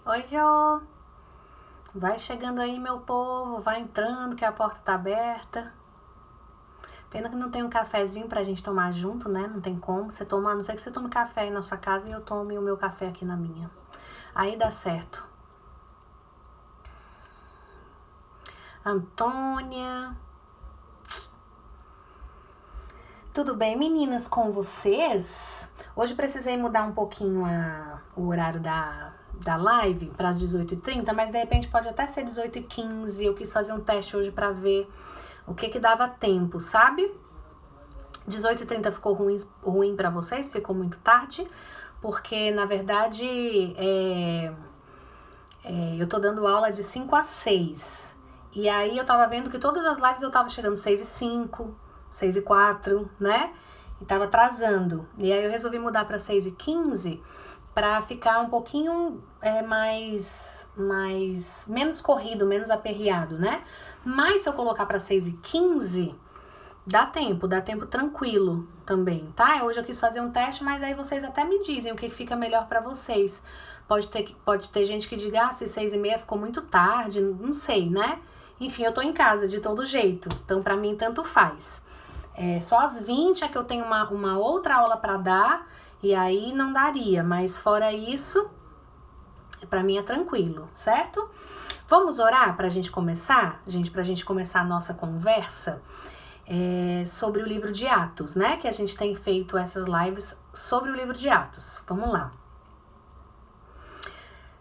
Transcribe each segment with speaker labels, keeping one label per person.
Speaker 1: Oi, Jô. Vai chegando aí, meu povo. Vai entrando que a porta tá aberta. Pena que não tem um cafezinho pra gente tomar junto, né? Não tem como. Você tomar, a não ser que você tome café aí na sua casa e eu tome o meu café aqui na minha. Aí dá certo. Antônia. Tudo bem, meninas, com vocês? Hoje precisei mudar um pouquinho o horário da live para as 18h30, mas de repente pode até ser 18h15. Eu quis fazer um teste hoje para ver o que dava tempo, sabe? 18h30 ficou ruim para vocês? Ficou muito tarde? Porque, na verdade, eu tô dando aula de 5 a 6. E aí eu tava vendo que todas as lives eu tava chegando 6h05, 6h04, né? E tava atrasando. E aí eu resolvi mudar pra 6h15 pra ficar um pouquinho menos corrido, menos aperreado, né? Mas se eu colocar pra 6h15, dá tempo tranquilo também, tá? Hoje eu quis fazer um teste, mas aí vocês até me dizem o que fica melhor pra vocês. Pode ter gente que diga, se 6h30 ficou muito tarde, não sei, né? Enfim, eu tô em casa de todo jeito, então pra mim tanto faz. Só às 20 é que eu tenho uma outra aula pra dar, e aí não daria, mas fora isso, pra mim é tranquilo, certo? Vamos orar pra gente começar? Pra gente começar a nossa conversa sobre o livro de Atos, né? Que a gente tem feito essas lives sobre o livro de Atos. Vamos lá.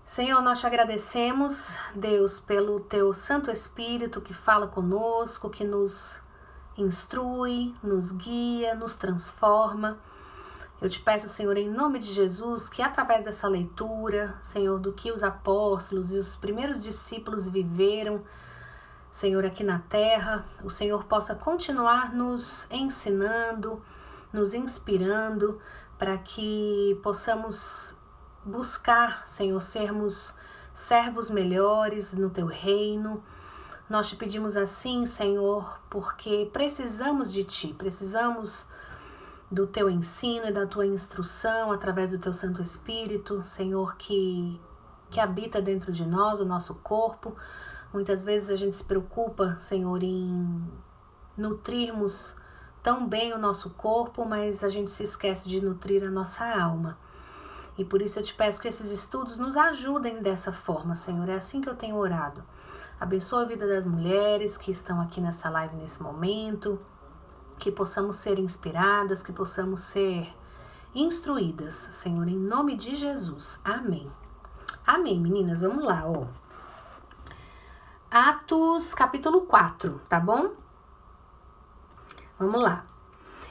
Speaker 1: Senhor, nós te agradecemos, Deus, pelo teu Santo Espírito que fala conosco, que nos instrui, nos guia, nos transforma. Eu te peço, Senhor, em nome de Jesus, que através dessa leitura, Senhor, do que os apóstolos e os primeiros discípulos viveram, Senhor, aqui na terra, o Senhor possa continuar nos ensinando, nos inspirando, para que possamos buscar, Senhor, sermos servos melhores no teu reino. Nós te pedimos assim, Senhor, porque precisamos de ti, precisamos do teu ensino e da tua instrução através do teu Santo Espírito, Senhor, que habita dentro de nós, o nosso corpo. Muitas vezes a gente se preocupa, Senhor, em nutrirmos tão bem o nosso corpo, mas a gente se esquece de nutrir a nossa alma. E por isso eu te peço que esses estudos nos ajudem dessa forma, Senhor. É assim que eu tenho orado. Abençoa a vida das mulheres que estão aqui nessa live nesse momento, que possamos ser inspiradas, que possamos ser instruídas, Senhor, em nome de Jesus. Amém. Amém, meninas. Vamos lá, ó. Atos, capítulo 4, tá bom? Vamos lá.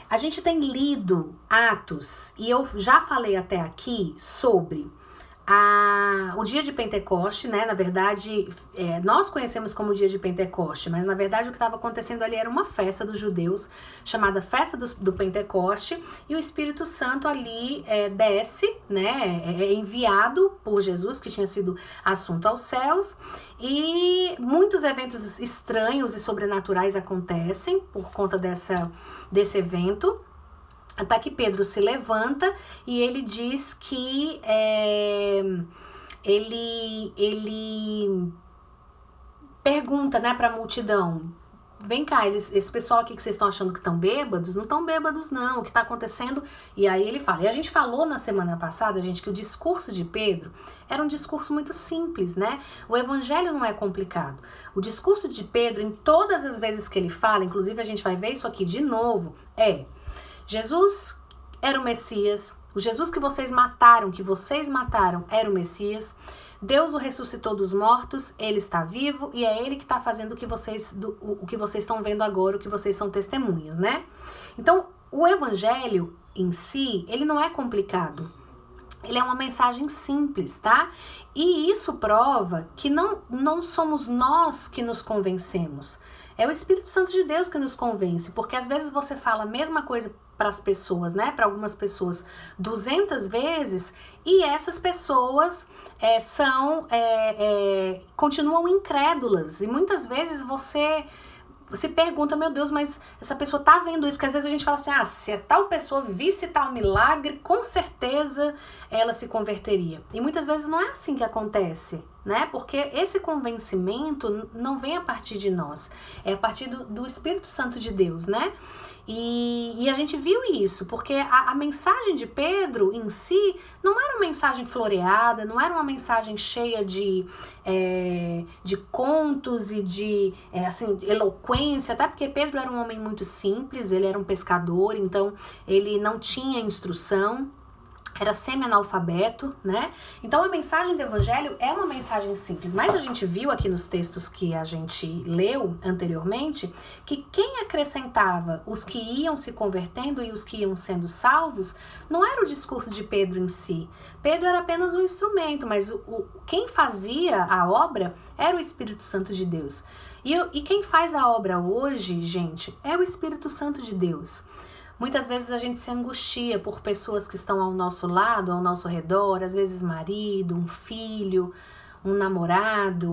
Speaker 1: A gente tem lido Atos e eu já falei até aqui sobre o dia de Pentecoste, né? Na verdade, nós conhecemos como dia de Pentecoste, mas na verdade o que estava acontecendo ali era uma festa dos judeus, chamada Festa do Pentecoste, e o Espírito Santo ali desce, né? É enviado por Jesus, que tinha sido assunto aos céus, e muitos eventos estranhos e sobrenaturais acontecem por conta desse evento. Até que Pedro se levanta e ele diz que ele pergunta, né, para a multidão: vem cá, esse pessoal aqui que vocês estão achando que estão bêbados, não estão bêbados não, o que está acontecendo? E aí ele fala, e a gente falou na semana passada, gente, que o discurso de Pedro era um discurso muito simples, né? O evangelho não é complicado. O discurso de Pedro, em todas as vezes que ele fala, inclusive a gente vai ver isso aqui de novo, Jesus era o Messias, o Jesus que vocês mataram era o Messias. Deus o ressuscitou dos mortos, ele está vivo e é ele que está fazendo o que vocês estão vendo agora, o que vocês são testemunhas, né? Então, o evangelho em si, ele não é complicado. Ele é uma mensagem simples, tá? E isso prova que não somos nós que nos convencemos. É o Espírito Santo de Deus que nos convence, porque às vezes você fala a mesma coisa para as pessoas, né? Para algumas pessoas 200 vezes e essas pessoas continuam incrédulas e muitas vezes você você pergunta, meu Deus, mas essa pessoa tá vendo isso? Porque às vezes a gente fala assim, se a tal pessoa visse tal milagre, com certeza ela se converteria. E muitas vezes não é assim que acontece, né? Porque esse convencimento não vem a partir de nós, é a partir do Espírito Santo de Deus, né? E a gente viu isso, porque a mensagem de Pedro em si não era uma mensagem floreada, não era uma mensagem cheia de contos e de eloquência, até porque Pedro era um homem muito simples, ele era um pescador, então ele não tinha instrução, era semi-analfabeto, né? Então a mensagem do evangelho é uma mensagem simples, mas a gente viu aqui nos textos que a gente leu anteriormente que quem acrescentava os que iam se convertendo e os que iam sendo salvos não era o discurso de Pedro em si. Pedro era apenas um instrumento, mas quem fazia a obra era o Espírito Santo de Deus. E quem faz a obra hoje, gente, é o Espírito Santo de Deus. Muitas vezes a gente se angustia por pessoas que estão ao nosso lado, ao nosso redor, às vezes marido, um filho, um namorado,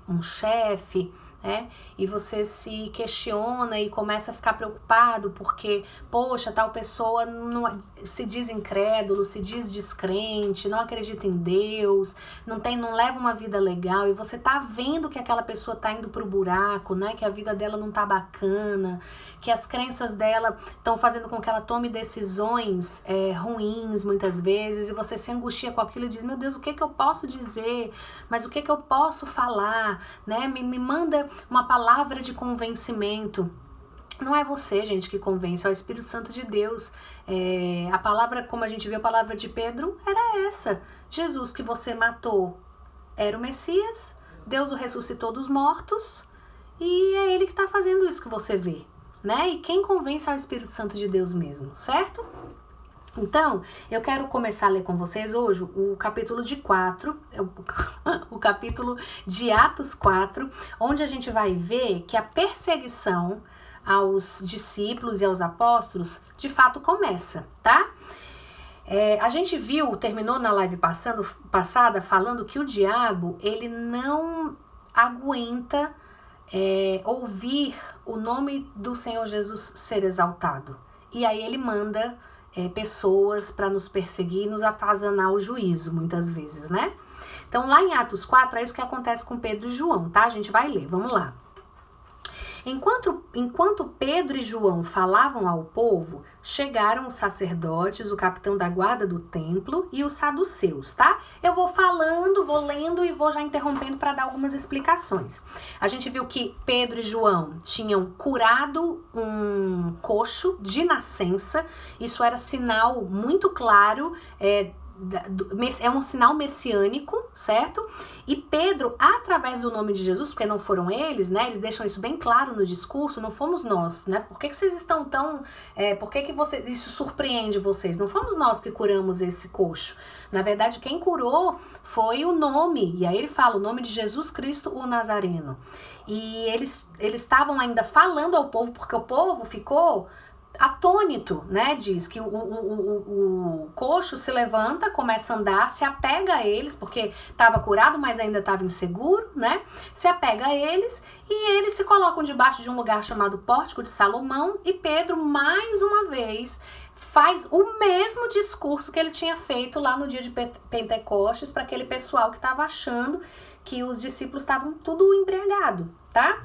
Speaker 1: um chefe, né? E você se questiona e começa a ficar preocupado porque, poxa, tal pessoa não, se diz incrédulo, se diz descrente, não acredita em Deus, não leva uma vida legal, e você tá vendo que aquela pessoa tá indo pro buraco, né? Que a vida dela não tá bacana, que as crenças dela estão fazendo com que ela tome decisões ruins muitas vezes, e você se angustia com aquilo e diz, meu Deus, o que que eu posso dizer? Mas o que que eu posso falar? Né? Me manda uma palavra de convencimento. Não é você, gente, que convence, é o Espírito Santo de Deus. A palavra, como a gente viu, a palavra de Pedro era essa. Jesus que você matou era o Messias, Deus o ressuscitou dos mortos, e é ele que está fazendo isso que você vê, né? E quem convence é o Espírito Santo de Deus mesmo, certo? Então, eu quero começar a ler com vocês hoje o capítulo de 4, o capítulo de Atos 4, onde a gente vai ver que a perseguição aos discípulos e aos apóstolos, de fato, começa, tá? A gente terminou na live passada falando que o diabo, ele não aguenta ouvir o nome do Senhor Jesus ser exaltado. E aí ele manda pessoas para nos perseguir e nos atazanar o juízo, muitas vezes, né? Então, lá em Atos 4, é isso que acontece com Pedro e João, tá? A gente vai ler, vamos lá. Enquanto Pedro e João falavam ao povo, chegaram os sacerdotes, o capitão da guarda do templo e os saduceus, tá? Eu vou falando, vou lendo e vou já interrompendo para dar algumas explicações. A gente viu que Pedro e João tinham curado um coxo de nascença, isso era sinal muito claro, é um sinal messiânico, certo? E Pedro, através do nome de Jesus, porque não foram eles, né? Eles deixam isso bem claro no discurso, não fomos nós, né? Por que vocês estão tão... por que isso surpreende vocês? Não fomos nós que curamos esse coxo. Na verdade, quem curou foi o nome. E aí ele fala o nome de Jesus Cristo, o Nazareno. E eles estavam ainda falando ao povo, porque o povo ficou atônito, né? Diz que o coxo se levanta, começa a andar, se apega a eles, porque estava curado, mas ainda estava inseguro, né? Se apega a eles e eles se colocam debaixo de um lugar chamado Pórtico de Salomão, e Pedro, mais uma vez, faz o mesmo discurso que ele tinha feito lá no dia de Pentecostes para aquele pessoal que estava achando que os discípulos estavam tudo embriagado, tá?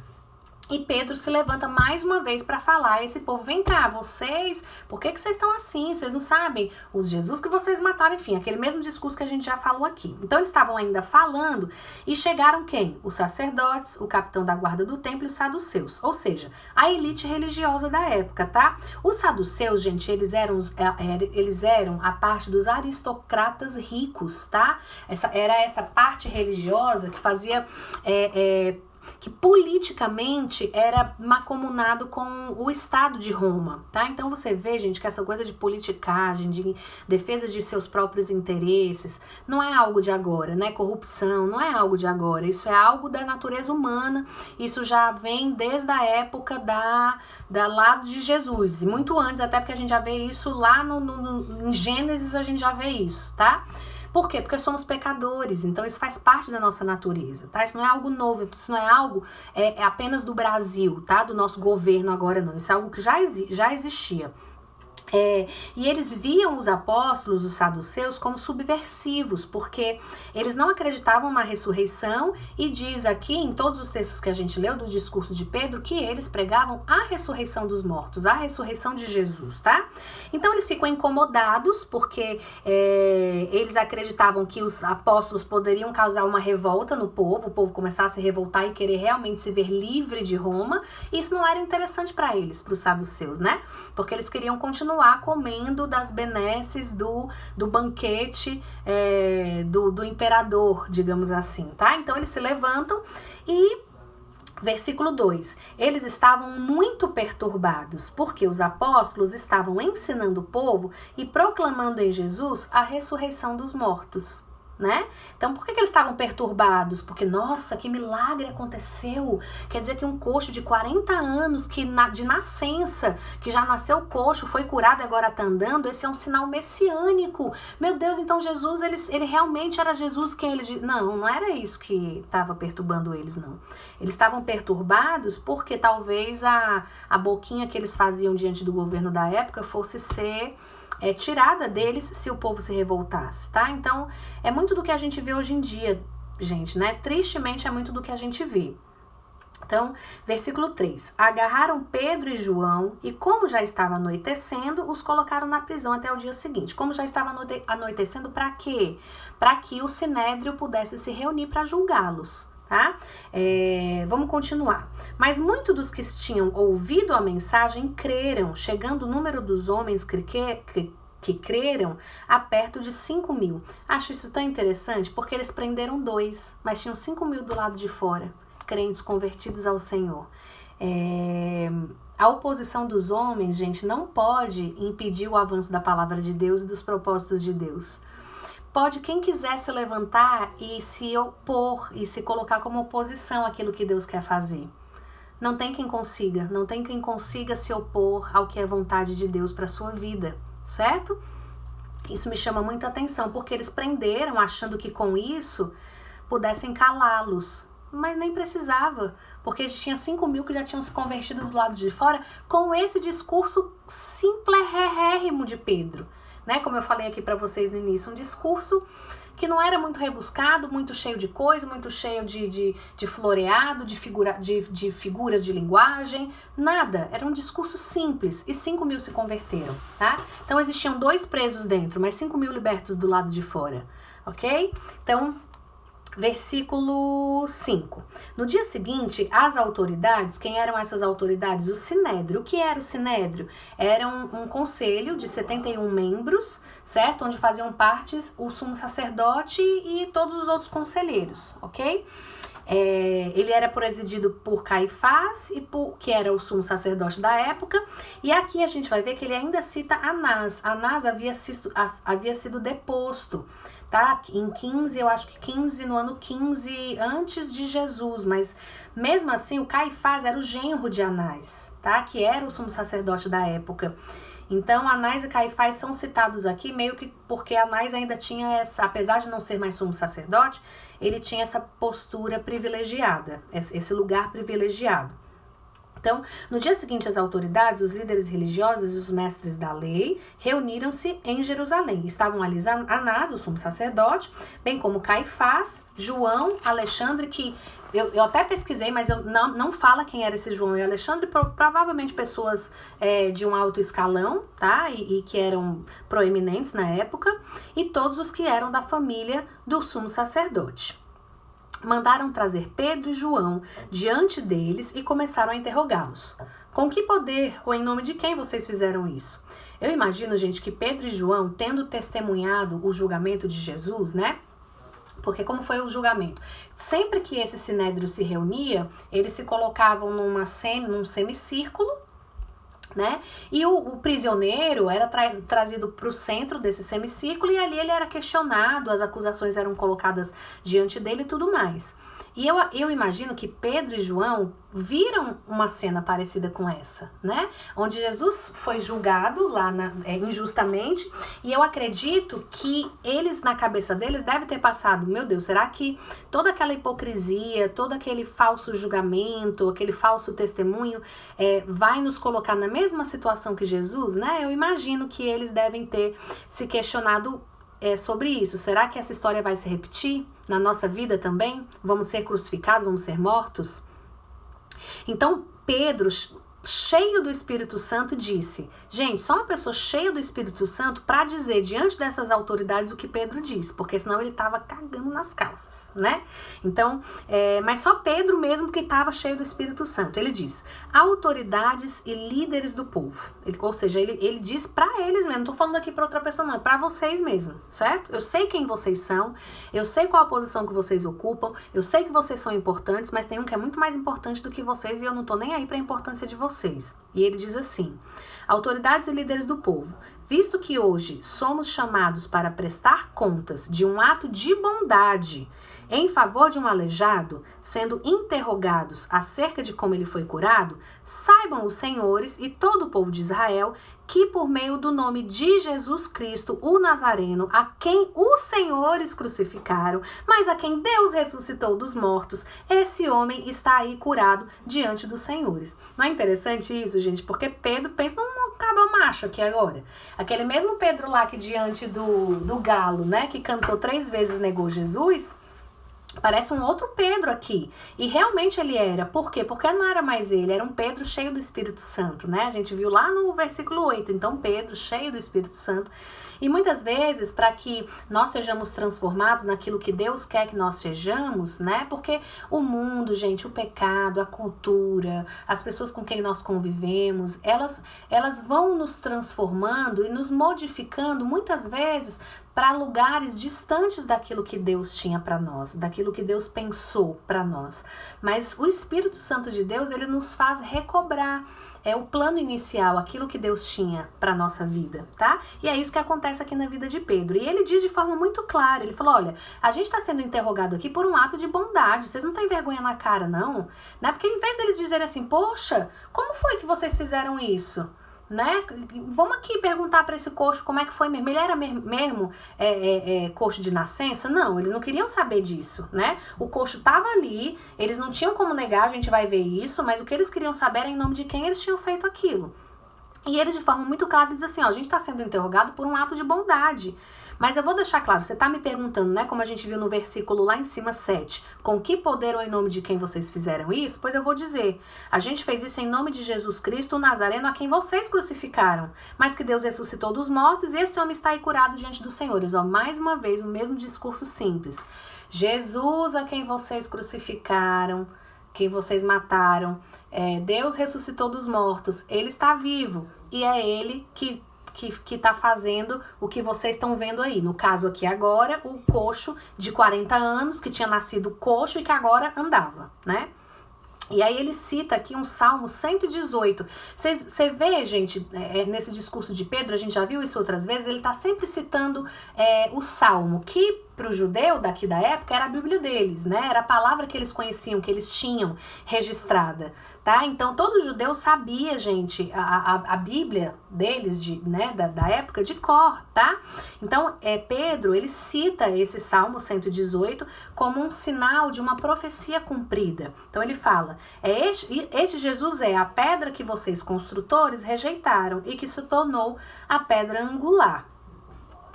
Speaker 1: E Pedro se levanta mais uma vez para falar a esse povo, vem cá, vocês, por que vocês estão assim? Vocês não sabem? O Jesus que vocês mataram, enfim, aquele mesmo discurso que a gente já falou aqui. Então eles estavam ainda falando e chegaram quem? Os sacerdotes, o capitão da guarda do templo e os saduceus, ou seja, a elite religiosa da época, tá? Os saduceus, gente, eles eram a parte dos aristocratas ricos, tá? Era essa parte religiosa que fazia... que politicamente era macomunado com o Estado de Roma, tá? Então você vê, gente, que essa coisa de politicagem, de defesa de seus próprios interesses, não é algo de agora, né? Corrupção não é algo de agora, isso é algo da natureza humana, isso já vem desde a época da lado de Jesus, e muito antes, até porque a gente já vê isso lá em Gênesis, a gente já vê isso, tá? Por quê? Porque somos pecadores, então isso faz parte da nossa natureza, tá? Isso não é algo novo, isso não é algo apenas do Brasil, tá? Do nosso governo agora não, isso é algo que já existia. E eles viam os apóstolos, os saduceus, como subversivos, porque eles não acreditavam na ressurreição, e diz aqui, em todos os textos que a gente leu do discurso de Pedro, que eles pregavam a ressurreição dos mortos, a ressurreição de Jesus, tá? Então eles ficam incomodados, porque eles acreditavam que os apóstolos poderiam causar uma revolta no povo, o povo começar a se revoltar e querer realmente se ver livre de Roma, e isso não era interessante para eles, para os saduceus, né? Porque eles queriam continuar comendo das benesses do banquete do imperador, digamos assim, tá? Então eles se levantam e, versículo 2, eles estavam muito perturbados, porque os apóstolos estavam ensinando o povo e proclamando em Jesus a ressurreição dos mortos. Né? Então, por que eles estavam perturbados? Porque, nossa, que milagre aconteceu. Quer dizer que um coxo de 40 anos, de nascença, que já nasceu coxo, foi curado e agora está andando, esse é um sinal messiânico. Meu Deus, então Jesus, ele realmente era Jesus quem ele... Não era isso que estava perturbando eles, não. Eles estavam perturbados porque talvez a boquinha que eles faziam diante do governo da época fosse ser... tirada deles se o povo se revoltasse, tá? Então, é muito do que a gente vê hoje em dia, gente, né? Tristemente, é muito do que a gente vê. Então, versículo 3. Agarraram Pedro e João e, como já estava anoitecendo, os colocaram na prisão até o dia seguinte. Como já estava anoitecendo, para quê? Para que o sinédrio pudesse se reunir para julgá-los. Tá? Vamos continuar. Mas muitos dos que tinham ouvido a mensagem creram, chegando o número dos homens que creram a perto de 5.000. Acho isso tão interessante, porque eles prenderam 2, mas tinham 5.000 do lado de fora, crentes convertidos ao Senhor. A oposição dos homens, gente, não pode impedir o avanço da palavra de Deus e dos propósitos de Deus. Pode quem quiser se levantar e se opor e se colocar como oposição àquilo que Deus quer fazer. Não tem quem consiga se opor ao que é vontade de Deus para a sua vida, certo? Isso me chama muita atenção, porque eles prenderam achando que com isso pudessem calá-los, mas nem precisava, porque tinha 5.000 que já tinham se convertido do lado de fora com esse discurso simplérrimo de Pedro. Né, como eu falei aqui para vocês no início, um discurso que não era muito rebuscado, muito cheio de coisa, muito cheio de floreado, de figuras de linguagem, nada, era um discurso simples, e 5.000 se converteram, tá? Então existiam 2 presos dentro, mas 5.000 libertos do lado de fora, ok? Então, versículo 5. No dia seguinte, as autoridades, quem eram essas autoridades? O Sinédrio. O que era o Sinédrio? Era um conselho de 71 membros, certo? Onde faziam parte o sumo sacerdote e todos os outros conselheiros, ok? Ele era presidido por Caifás, que era o sumo sacerdote da época, e aqui a gente vai ver que ele ainda cita Anás. Anás havia sido deposto, tá? Em 15, eu acho que 15, no ano 15 antes de Jesus, mas mesmo assim o Caifás era o genro de Anás, tá? Que era o sumo sacerdote da época. Então, Anás e Caifás são citados aqui meio que porque Anás ainda tinha essa, apesar de não ser mais sumo sacerdote, ele tinha essa postura privilegiada, esse lugar privilegiado. Então, no dia seguinte, as autoridades, os líderes religiosos e os mestres da lei reuniram-se em Jerusalém. Estavam ali Anás, o sumo sacerdote, bem como Caifás, João, Alexandre, que eu até pesquisei, mas não fala quem era esse João e Alexandre, provavelmente pessoas de um alto escalão, tá? E que eram proeminentes na época, e todos os que eram da família do sumo sacerdote. Mandaram trazer Pedro e João diante deles e começaram a interrogá-los. Com que poder ou em nome de quem vocês fizeram isso? Eu imagino, gente, que Pedro e João, tendo testemunhado o julgamento de Jesus, né? Porque como foi o julgamento? Sempre que esse sinédrio se reunia, eles se colocavam num semicírculo, né? E o prisioneiro era trazido para o centro desse semicírculo e ali ele era questionado, as acusações eram colocadas diante dele e tudo mais. E eu imagino que Pedro e João viram uma cena parecida com essa, né? Onde Jesus foi julgado lá injustamente, e eu acredito que eles, na cabeça deles, devem ter passado, meu Deus, será que toda aquela hipocrisia, todo aquele falso julgamento, aquele falso testemunho vai nos colocar na mesma situação que Jesus, né? Eu imagino que eles devem ter se questionado sobre isso. Será que essa história vai se repetir na nossa vida também? Vamos ser crucificados, vamos ser mortos? Então, Pedro, cheio do Espírito Santo, disse... Gente, só uma pessoa cheia do Espírito Santo para dizer diante dessas autoridades o que Pedro disse, porque senão ele estava cagando nas calças, né? Então, mas só Pedro mesmo que estava cheio do Espírito Santo. Ele diz, autoridades e líderes do povo. Ou seja, ele diz para eles mesmo, não estou falando aqui para outra pessoa não, é para vocês mesmo, certo? Eu sei quem vocês são, eu sei qual a posição que vocês ocupam, eu sei que vocês são importantes, mas tem um que é muito mais importante do que vocês e eu não estou nem aí para a importância de vocês. E ele diz assim... Autoridades e líderes do povo, visto que hoje somos chamados para prestar contas de um ato de bondade em favor de um aleijado, sendo interrogados acerca de como ele foi curado, saibam os senhores e todo o povo de Israel que por meio do nome de Jesus Cristo, o Nazareno, a quem os senhores crucificaram, mas a quem Deus ressuscitou dos mortos, esse homem está aí curado diante dos senhores. Não é interessante isso, gente? Porque Pedro, pensa num cabra macho aqui agora. Aquele mesmo Pedro lá que diante do galo, né, que cantou 3 vezes negou Jesus... Parece um outro Pedro aqui. E realmente ele era. Por quê? Porque não era mais ele. Era um Pedro cheio do Espírito Santo, né? A gente viu lá no versículo 8. Então, Pedro cheio do Espírito Santo. E muitas vezes, para que nós sejamos transformados naquilo que Deus quer que nós sejamos, né? Porque o mundo, gente, o pecado, a cultura, as pessoas com quem nós convivemos, elas vão nos transformando e nos modificando muitas vezes para lugares distantes daquilo que Deus tinha para nós, daquilo que Deus pensou para nós. Mas o Espírito Santo de Deus, ele nos faz recobrar o plano inicial, aquilo que Deus tinha para nossa vida, tá? E é isso que acontece aqui na vida de Pedro. E ele diz de forma muito clara, ele falou, olha, a gente está sendo interrogado aqui por um ato de bondade, vocês não têm vergonha na cara, não? Né? Porque em vez deles dizerem assim, poxa, como foi que vocês fizeram isso? Né? Vamos aqui perguntar para esse coxo como é que foi mesmo. Ele era mesmo coxo de nascença? Não, eles não queriam saber disso, né? O coxo estava ali, eles não tinham como negar, a gente vai ver isso, mas o que eles queriam saber era em nome de quem eles tinham feito aquilo. E ele de forma muito clara diz assim, ó, a gente está sendo interrogado por um ato de bondade. Mas eu vou deixar claro, você está me perguntando, né, como a gente viu no versículo lá em cima 7, com que poder ou em nome de quem vocês fizeram isso? Pois eu vou dizer, a gente fez isso em nome de Jesus Cristo, o Nazareno, a quem vocês crucificaram, mas que Deus ressuscitou dos mortos e esse homem está aí curado diante dos senhores. Ó, mais uma vez, o mesmo discurso simples. Jesus, a quem vocês crucificaram, quem vocês mataram, Deus ressuscitou dos mortos, ele está vivo e é ele que está fazendo o que vocês estão vendo aí. No caso aqui agora, o coxo de 40 anos, que tinha nascido coxo e que agora andava, né? E aí ele cita aqui um Salmo 118. Você vê, gente, nesse discurso de Pedro, a gente já viu isso outras vezes, ele está sempre citando o Salmo, que para o judeu daqui da época era a Bíblia deles, né? Era a palavra que eles conheciam, que eles tinham registrada, tá? Então todo judeu sabia, gente, a Bíblia deles, da época, de cor, tá? Então Pedro, ele cita esse Salmo 118 como um sinal de uma profecia cumprida. Então ele fala, este Jesus é a pedra que vocês construtores rejeitaram e que se tornou a pedra angular.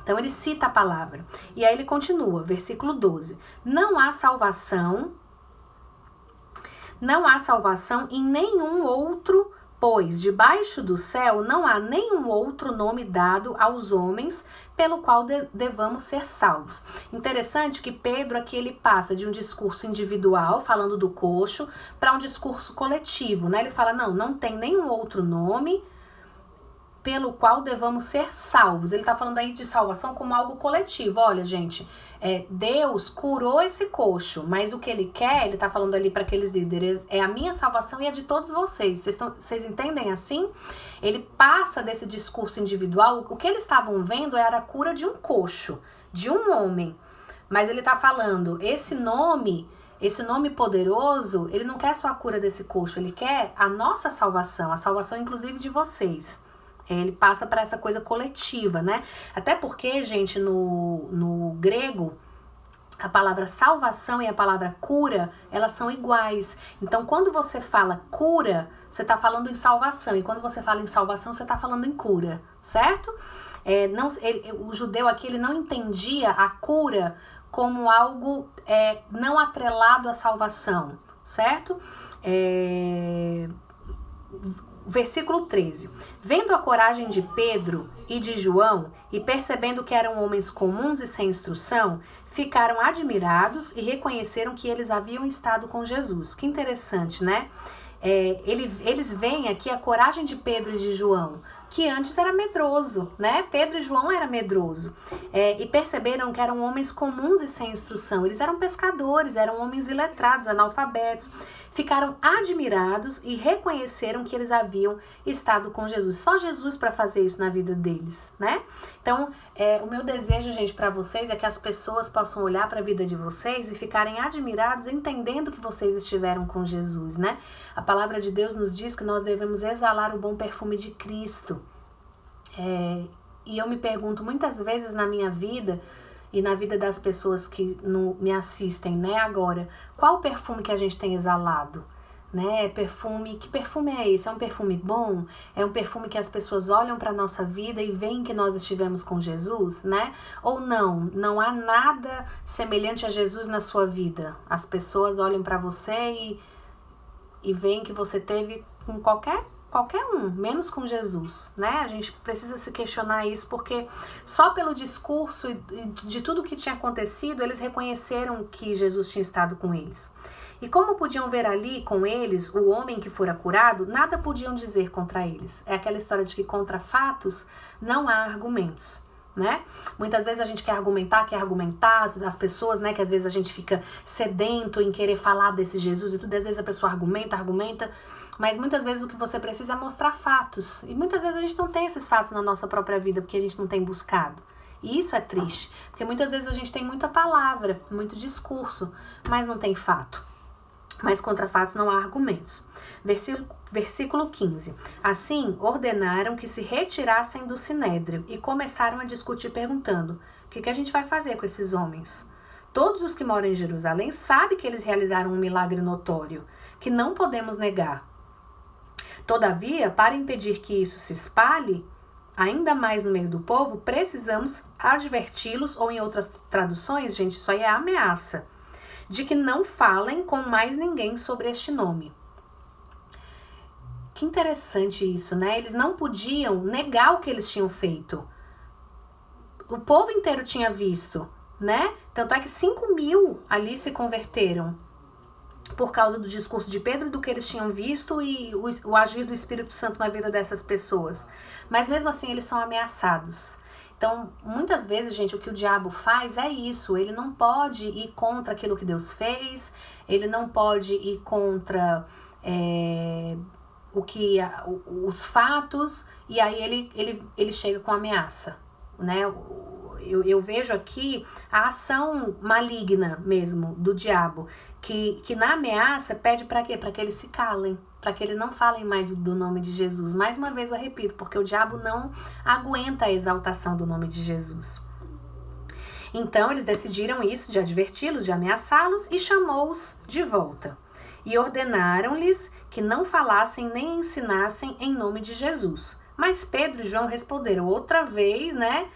Speaker 1: Então ele cita a palavra. E aí ele continua, versículo 12. Não há salvação em nenhum outro, pois debaixo do céu não há nenhum outro nome dado aos homens pelo qual devamos ser salvos. Interessante que Pedro aqui ele passa de um discurso individual, falando do coxo, para um discurso coletivo, né? Ele fala, não tem nenhum outro nome pelo qual devamos ser salvos. Ele está falando aí de salvação como algo coletivo. Olha, gente, Deus curou esse coxo, mas o que ele quer, ele está falando ali para aqueles líderes, é a minha salvação e a de todos vocês. Vocês entendem assim? Ele passa desse discurso individual, o que eles estavam vendo era a cura de um coxo, de um homem. Mas ele está falando, esse nome esse nome poderoso, ele não quer só a cura desse coxo, ele quer a nossa salvação, a salvação inclusive de vocês. Ele passa para essa coisa coletiva, né? Até porque, gente, no grego, a palavra salvação e a palavra cura, elas são iguais. Então, quando você fala cura, você está falando em salvação. E quando você fala em salvação, você está falando em cura, certo? O judeu aqui, ele não entendia a cura como algo não atrelado à salvação, certo? Versículo 13. Vendo a coragem de Pedro e de João, e percebendo que eram homens comuns e sem instrução, ficaram admirados e reconheceram que eles haviam estado com Jesus. Que interessante, né? Eles veem aqui a coragem de Pedro e de João, que antes era medroso, né? Pedro e João eram medroso. E perceberam que eram homens comuns e sem instrução. Eles eram pescadores, eram homens iletrados, analfabetos. Ficaram admirados e reconheceram que eles haviam estado com Jesus. Só Jesus para fazer isso na vida deles, né? Então, o meu desejo, gente, para vocês é que as pessoas possam olhar para a vida de vocês e ficarem admirados, entendendo que vocês estiveram com Jesus, né? A palavra de Deus nos diz que nós devemos exalar o bom perfume de Cristo. E eu me pergunto muitas vezes na minha vida e na vida das pessoas que me assistem, né, agora, qual o perfume que a gente tem exalado? Né? Que perfume é esse? É um perfume bom? É um perfume que as pessoas olham para a nossa vida e veem que nós estivemos com Jesus, né? Ou não há nada semelhante a Jesus na sua vida. As pessoas olham para você e veem que você teve com qualquer um, menos com Jesus, né? A gente precisa se questionar isso, porque só pelo discurso e de tudo que tinha acontecido, eles reconheceram que Jesus tinha estado com eles. E como podiam ver ali com eles o homem que fora curado, nada podiam dizer contra eles. É aquela história de que contra fatos não há argumentos, né? Muitas vezes a gente quer argumentar, as pessoas, né, que às vezes a gente fica sedento em querer falar desse Jesus e tudo, às vezes a pessoa argumenta, mas muitas vezes o que você precisa é mostrar fatos. E muitas vezes a gente não tem esses fatos na nossa própria vida, porque a gente não tem buscado. E isso é triste, porque muitas vezes a gente tem muita palavra, muito discurso, mas não tem fato. Mas contra fatos não há argumentos. Versículo 15. Assim, ordenaram que se retirassem do sinédrio e começaram a discutir perguntando: o que a gente vai fazer com esses homens? Todos os que moram em Jerusalém sabem que eles realizaram um milagre notório, que não podemos negar. Todavia, para impedir que isso se espalhe ainda mais no meio do povo, precisamos adverti-los, ou em outras traduções, gente, isso aí é ameaça, de que não falem com mais ninguém sobre este nome. Que interessante isso, né? Eles não podiam negar o que eles tinham feito. O povo inteiro tinha visto, né? Tanto é que 5.000 ali se converteram por causa do discurso de Pedro, do que eles tinham visto e o agir do Espírito Santo na vida dessas pessoas. Mas mesmo assim eles são ameaçados. Então, muitas vezes, gente, o que o diabo faz é isso. Ele não pode ir contra aquilo que Deus fez, ele não pode ir contra os fatos, e aí ele chega com ameaça, né? Eu vejo aqui a ação maligna mesmo do diabo, que na ameaça pede para quê? Para que eles se calem, para que eles não falem mais do nome de Jesus. Mais uma vez eu repito, porque o diabo não aguenta a exaltação do nome de Jesus. Então eles decidiram isso, de adverti-los, de ameaçá-los, e chamou-os de volta. E ordenaram-lhes que não falassem nem ensinassem em nome de Jesus. Mas Pedro e João responderam outra vez, né?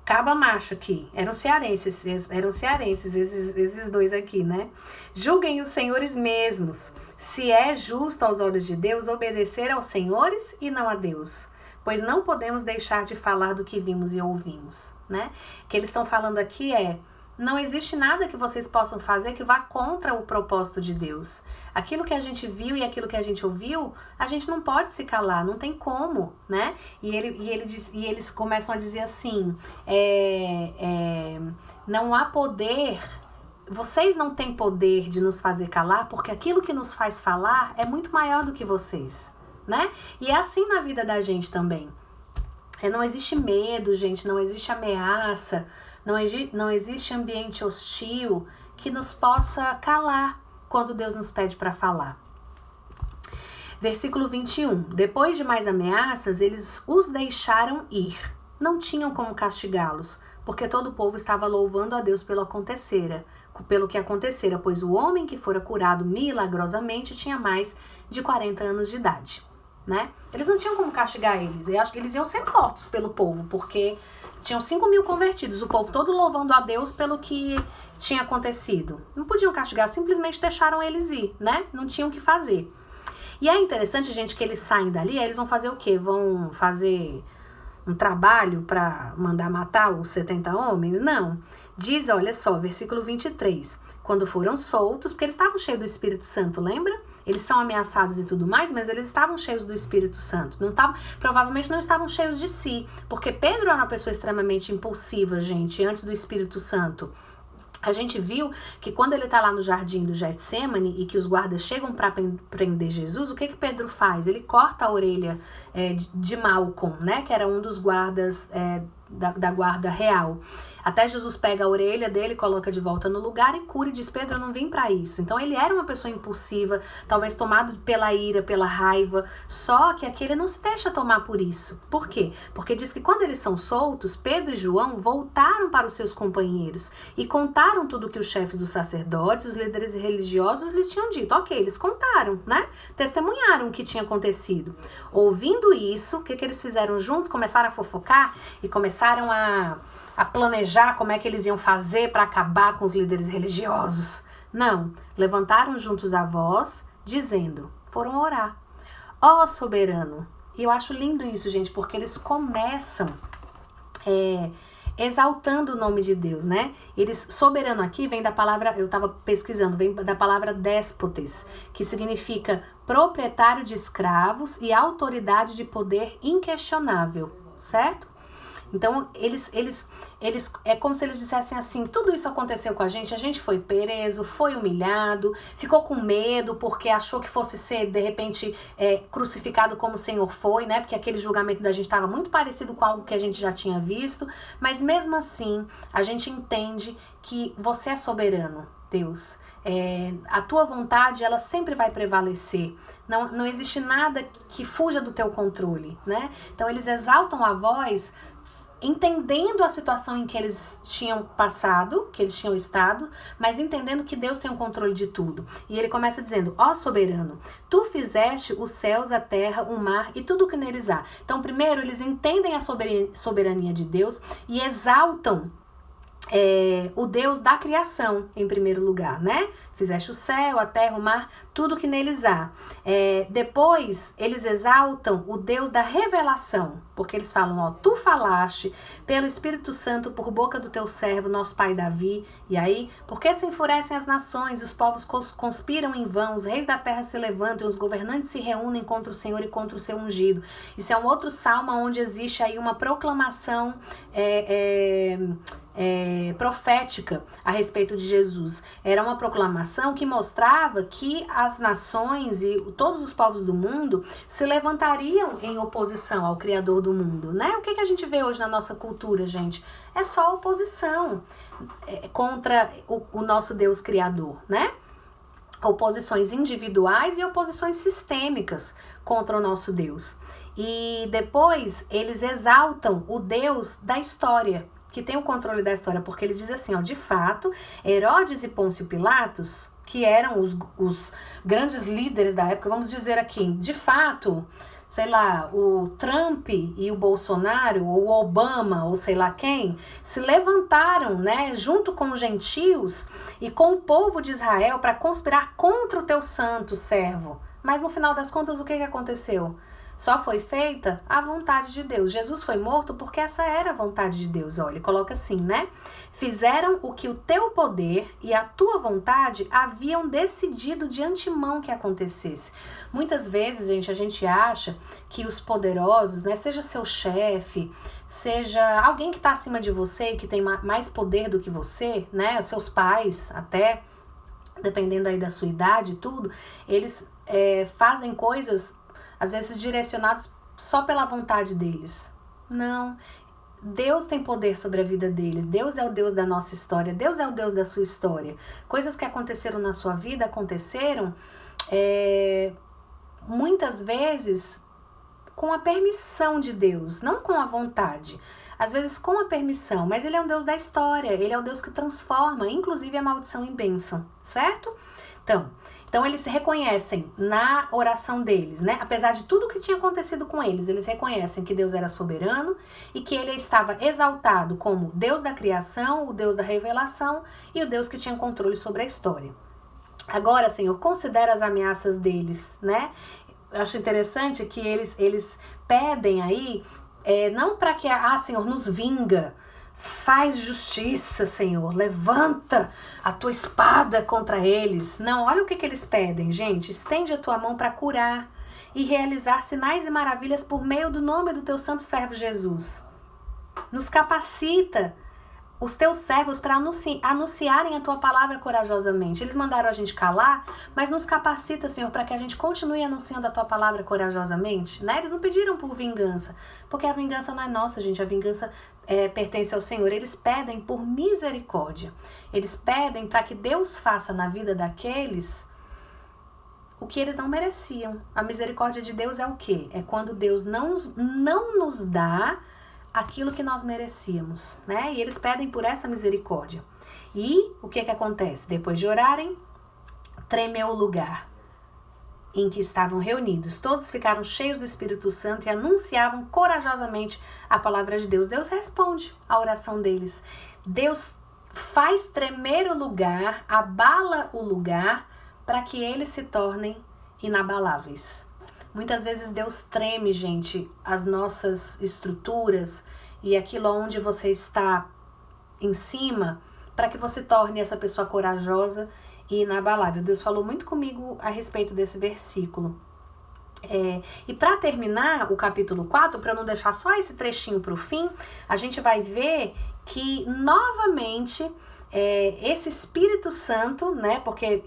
Speaker 1: Caba macho aqui, eram cearenses esses dois aqui, né? Julguem os senhores mesmos, se é justo aos olhos de Deus obedecer aos senhores e não a Deus, pois não podemos deixar de falar do que vimos e ouvimos, né? O que eles estão falando aqui não existe nada que vocês possam fazer que vá contra o propósito de Deus. Aquilo que a gente viu e aquilo que a gente ouviu, a gente não pode se calar, não tem como, né? E eles começam a dizer assim, não há poder, vocês não têm poder de nos fazer calar, porque aquilo que nos faz falar é muito maior do que vocês, né? E é assim na vida da gente também. Não existe medo, gente, não existe ameaça, não existe ambiente hostil que nos possa calar. quando Deus nos pede para falar. Versículo 21. Depois de mais ameaças, eles os deixaram ir. Não tinham como castigá-los, porque todo o povo estava louvando a Deus pelo que acontecera, pois o homem que fora curado milagrosamente tinha mais de 40 anos de idade, né? Eles não tinham como castigar eles. Eu acho que eles iam ser mortos pelo povo, porque tinham 5.000 convertidos, o povo todo louvando a Deus pelo que tinha acontecido. Não podiam castigar, simplesmente deixaram eles ir, né? Não tinham o que fazer. E é interessante, gente, que eles saem dali, aí eles vão fazer o quê? Vão fazer um trabalho para mandar matar os 70 homens? Não. Diz, olha só, versículo 23. Quando foram soltos, porque eles estavam cheios do Espírito Santo, lembra? Eles são ameaçados e tudo mais, mas eles estavam cheios do Espírito Santo. Provavelmente não estavam cheios de si, porque Pedro era uma pessoa extremamente impulsiva, gente, antes do Espírito Santo. A gente viu que quando ele está lá no jardim do Getsêmani e que os guardas chegam para prender Jesus, o que Pedro faz? Ele corta a orelha de Malcom, né? Que era um dos guardas da guarda real. Até Jesus pega a orelha dele, coloca de volta no lugar e cura e diz, Pedro, eu não vim para isso. Então ele era uma pessoa impulsiva, talvez tomado pela ira, pela raiva, só que aqui ele não se deixa tomar por isso. Por quê? Porque diz que quando eles são soltos, Pedro e João voltaram para os seus companheiros e contaram tudo que os chefes dos sacerdotes, os líderes religiosos lhes tinham dito. Ok, eles contaram, né? Testemunharam o que tinha acontecido. Ouvindo isso, o que eles fizeram juntos? Começaram a fofocar e começaram a planejar como é que eles iam fazer para acabar com os líderes religiosos. Não, levantaram juntos a voz, dizendo, foram orar. Ó soberano. E eu acho lindo isso, gente, porque eles começam exaltando o nome de Deus, né? Soberano aqui vem da palavra, eu estava pesquisando, vem da palavra déspotes, que significa proprietário de escravos e autoridade de poder inquestionável, certo? Então, eles é como se eles dissessem assim, tudo isso aconteceu com a gente foi preso, foi humilhado, ficou com medo porque achou que fosse ser, de repente, crucificado como o Senhor foi, né? Porque aquele julgamento da gente estava muito parecido com algo que a gente já tinha visto, mas mesmo assim, a gente entende que você é soberano, Deus. A tua vontade, ela sempre vai prevalecer. Não existe nada que fuja do teu controle, né? Então, eles exaltam a voz entendendo a situação em que eles tinham passado, que eles tinham estado, mas entendendo que Deus tem o controle de tudo. E ele começa dizendo, ó soberano, tu fizeste os céus, a terra, o mar e tudo o que neles há. Então, primeiro, eles entendem a soberania de Deus e exaltam o Deus da criação, em primeiro lugar, né? Fizeste o céu, a terra, o mar, tudo que neles há. Depois, eles exaltam o Deus da revelação, porque eles falam, ó, tu falaste pelo Espírito Santo por boca do teu servo, nosso pai Davi. E aí, por que se enfurecem as nações, os povos conspiram em vão, os reis da terra se levantam, os governantes se reúnem contra o Senhor e contra o seu ungido. Isso é um outro salmo onde existe aí uma proclamação profética a respeito de Jesus. Era uma proclamação que mostrava que as nações e todos os povos do mundo se levantariam em oposição ao Criador do mundo, né? O que a gente vê hoje na nossa cultura, gente? É só oposição contra o nosso Deus Criador, né? Oposições individuais e oposições sistêmicas contra o nosso Deus. E depois eles exaltam o Deus da história, que tem o controle da história, porque ele diz assim, ó, de fato, Herodes e Pôncio Pilatos, que eram os grandes líderes da época, vamos dizer aqui, de fato, sei lá, o Trump e o Bolsonaro, ou o Obama, ou sei lá quem, se levantaram, né, junto com os gentios e com o povo de Israel para conspirar contra o teu santo servo. Mas no final das contas, o que aconteceu? Só foi feita a vontade de Deus. Jesus foi morto porque essa era a vontade de Deus. Olha, ele coloca assim, né? Fizeram o que o teu poder e a tua vontade haviam decidido de antemão que acontecesse. Muitas vezes, gente, a gente acha que os poderosos, né, seja seu chefe, seja alguém que está acima de você e que tem mais poder do que você, né, seus pais até, dependendo aí da sua idade e tudo, eles fazem coisas às vezes direcionados só pela vontade deles. Não, Deus tem poder sobre a vida deles. Deus é o Deus da nossa história. Deus é o Deus da sua história. Coisas que aconteceram na sua vida aconteceram muitas vezes com a permissão de Deus, não com a vontade. Às vezes com a permissão, mas Ele é um Deus da história. Ele é o Deus que transforma, inclusive a maldição em bênção, certo? Então eles se reconhecem na oração deles, né? Apesar de tudo que tinha acontecido com eles reconhecem que Deus era soberano e que Ele estava exaltado como Deus da criação, o Deus da revelação e o Deus que tinha controle sobre a história. Agora, Senhor, considera as ameaças deles, né? Eu acho interessante que eles pedem aí, não para que, Senhor, nos vinga, faz justiça, Senhor, levanta a tua espada contra eles. Não, olha o que eles pedem, gente. Estende a tua mão para curar e realizar sinais e maravilhas por meio do nome do teu santo servo Jesus. Nos capacita os teus servos para anunciarem a tua palavra corajosamente. Eles mandaram a gente calar, mas nos capacita, Senhor, para que a gente continue anunciando a tua palavra corajosamente, né? Eles não pediram por vingança, porque a vingança não é nossa, gente. A vingança pertence ao Senhor. Eles pedem por misericórdia. Eles pedem para que Deus faça na vida daqueles o que eles não mereciam. A misericórdia de Deus é o quê? É quando Deus não nos dá aquilo que nós merecíamos, né? E eles pedem por essa misericórdia. E o que acontece? Depois de orarem, tremeu o lugar em que estavam reunidos. Todos ficaram cheios do Espírito Santo e anunciavam corajosamente a palavra de Deus. Deus responde à oração deles. Deus faz tremer o lugar, abala o lugar, para que eles se tornem inabaláveis. Muitas vezes Deus treme, gente, as nossas estruturas e aquilo onde você está em cima, para que você torne essa pessoa corajosa e inabalável. Deus falou muito comigo a respeito desse versículo. E para terminar o capítulo 4, para não deixar só esse trechinho para o fim, a gente vai ver que novamente esse Espírito Santo, né, porque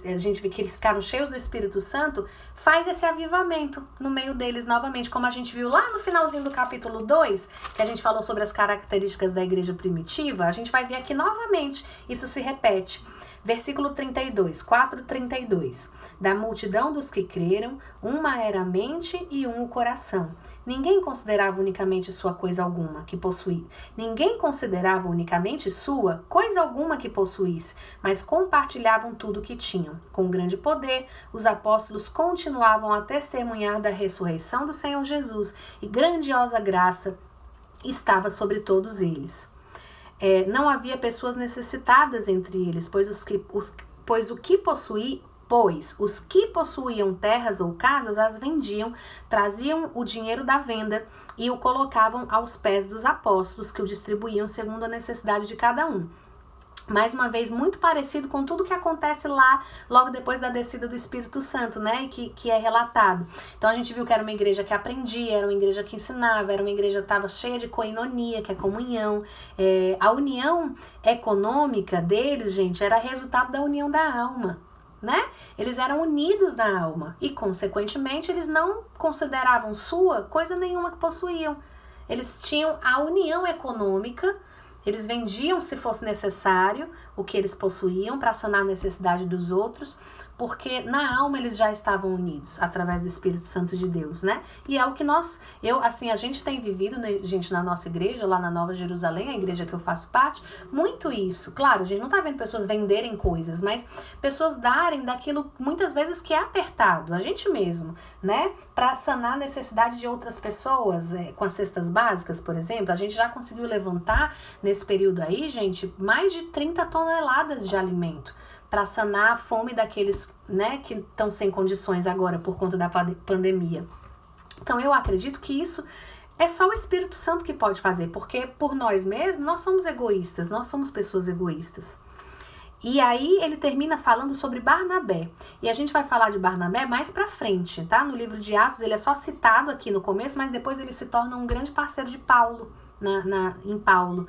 Speaker 1: a gente vê que eles ficaram cheios do Espírito Santo, faz esse avivamento no meio deles novamente, como a gente viu lá no finalzinho do capítulo 2, que a gente falou sobre as características da igreja primitiva. A gente vai ver aqui novamente, isso se repete. Versículo 32, 4:32. Da multidão dos que creram, uma era a mente e um o coração. Ninguém considerava unicamente sua coisa alguma que possuía. Ninguém considerava unicamente sua coisa alguma que possuísse, mas compartilhavam tudo o que tinham. Com grande poder, os apóstolos continuavam a testemunhar da ressurreição do Senhor Jesus, e grandiosa graça estava sobre todos eles. Não havia pessoas necessitadas entre eles, pois os que possuíam terras ou casas as vendiam, traziam o dinheiro da venda e o colocavam aos pés dos apóstolos, que o distribuíam segundo a necessidade de cada um. Mais uma vez, muito parecido com tudo que acontece lá, logo depois da descida do Espírito Santo, né, que é relatado. Então a gente viu que era uma igreja que aprendia, era uma igreja que ensinava, era uma igreja que estava cheia de koinonia, que é comunhão. A união econômica deles, gente, era resultado da união da alma, né? Eles eram unidos na alma e, consequentemente, eles não consideravam sua coisa nenhuma que possuíam. Eles tinham a união econômica. Eles vendiam, se fosse necessário, o que eles possuíam para sanar a necessidade dos outros, porque na alma eles já estavam unidos através do Espírito Santo de Deus, né? E é o que a gente tem vivido, né, gente, na nossa igreja, lá na Nova Jerusalém, a igreja que eu faço parte, muito isso. Claro, a gente não tá vendo pessoas venderem coisas, mas pessoas darem daquilo, muitas vezes, que é apertado, a gente mesmo, né? Para sanar a necessidade de outras pessoas, com as cestas básicas, por exemplo. A gente já conseguiu levantar, nesse período aí, gente, mais de 30 toneladas de alimento, para sanar a fome daqueles, né, que estão sem condições agora por conta da pandemia. Então eu acredito que isso é só o Espírito Santo que pode fazer, porque por nós mesmos nós somos egoístas, nós somos pessoas egoístas. E aí ele termina falando sobre Barnabé. E a gente vai falar de Barnabé mais pra frente, tá? No livro de Atos ele é só citado aqui no começo, mas depois ele se torna um grande parceiro de Paulo. Em Paulo.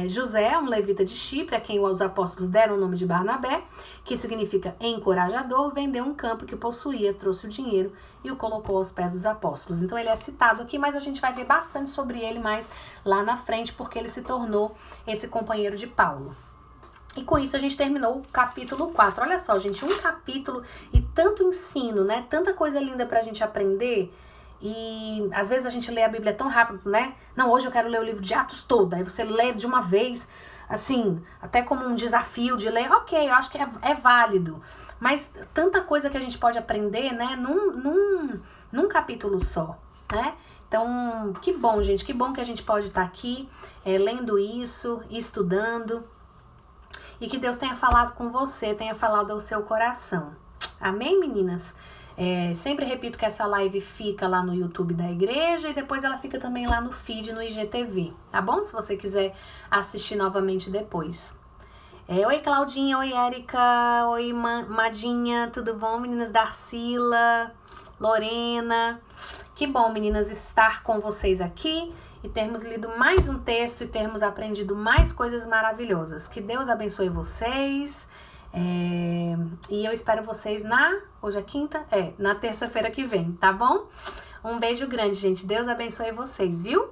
Speaker 1: José, um levita de Chipre, a quem os apóstolos deram o nome de Barnabé, que significa encorajador, vendeu um campo que possuía, trouxe o dinheiro e o colocou aos pés dos apóstolos. Então ele é citado aqui, mas a gente vai ver bastante sobre ele mais lá na frente, porque ele se tornou esse companheiro de Paulo. E com isso a gente terminou o capítulo 4. Olha só, gente, um capítulo e tanto ensino, né? Tanta coisa linda pra gente aprender. E às vezes a gente lê a Bíblia tão rápido, né? Não, hoje eu quero ler o livro de Atos todo. Aí você lê de uma vez, assim, até como um desafio de ler. Ok, eu acho que é válido. Mas tanta coisa que a gente pode aprender, né? Num capítulo só, né? Então, que bom, gente. Que bom que a gente pode estar aqui lendo isso, estudando. E que Deus tenha falado com você, tenha falado ao seu coração. Amém, meninas? Sempre repito que essa live fica lá no YouTube da igreja e depois ela fica também lá no feed, no IGTV, tá bom? Se você quiser assistir novamente depois. Oi, Claudinha, oi, Érica, oi, Madinha, tudo bom, meninas? Darcila, Lorena. Que bom, meninas, estar com vocês aqui e termos lido mais um texto e termos aprendido mais coisas maravilhosas. Que Deus abençoe vocês. E eu espero vocês hoje é quinta? Na terça-feira que vem, tá bom? Um beijo grande, gente. Deus abençoe vocês, viu?